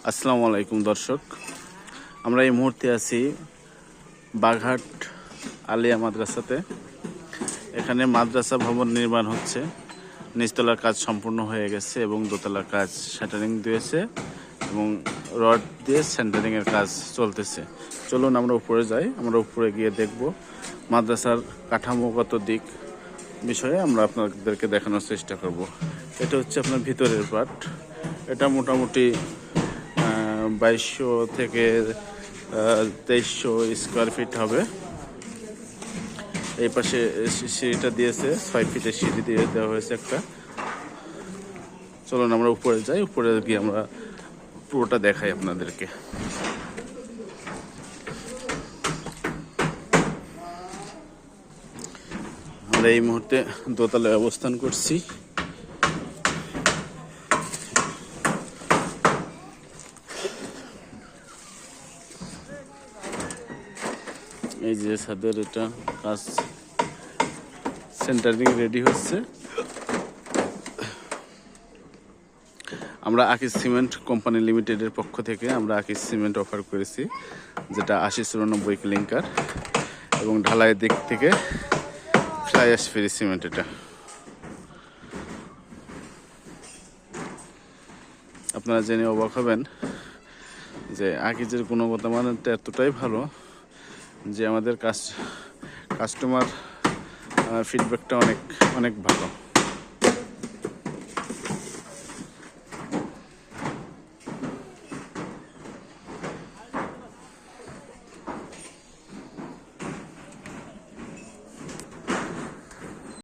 আসসালামু আলাইকুম দর্শক, আমরা এই মুহূর্তে আছি বাঘাট আলিয়া মাদ্রাসাতে। এখানে মাদ্রাসা ভবন নির্মাণ হচ্ছে। নিচতলার কাজ সম্পূর্ণ হয়ে গেছে এবং দোতলার কাজ সেন্টারিং দিয়েছে এবং রড দিয়ে সেন্টারিংয়ের কাজ চলতেছে। চলুন আমরা উপরে যাই, আমরা উপরে গিয়ে দেখব মাদ্রাসার কাঠামোগত দিক বিষয়ে আমরা আপনাদেরকে দেখানোর চেষ্টা করব। এটা হচ্ছে আপনার ভিতরের পার্ট। এটা মোটামুটি 2200 থেকে 2300 স্কোয়ার ফিট হবে। এই পাশে সিঁড়িটা দিয়েছে, 6 ফিটের সিঁড়ি দিয়ে দেওয়া হয়েছে একটা। চলুন আমরা উপরে যাই, উপরে গিয়ে আমরা পুরোটা দেখাই আপনাদেরকে। আমরা এই মুহূর্তে দোতলায় অবস্থান করছি। এই যে ছাদের এটা কাজ সেন্টারিং রেডি হচ্ছে। আমরা আকিজ সিমেন্ট কোম্পানি লিমিটেডের পক্ষ থেকে আমরা আকিজ সিমেন্ট অফার করেছি, যেটা 8094 ক্লিংকার এবং ঢালাইয়ের দিক থেকে ফ্লাই অ্যাশ ফ্রি সিমেন্ট। এটা আপনারা জেনে অবাক হবেন যে আকিজের গুণগত মানটা এতটাই ভালো যে আমাদের কাস্টমার ফিডব্যাকটা অনেক ভালো।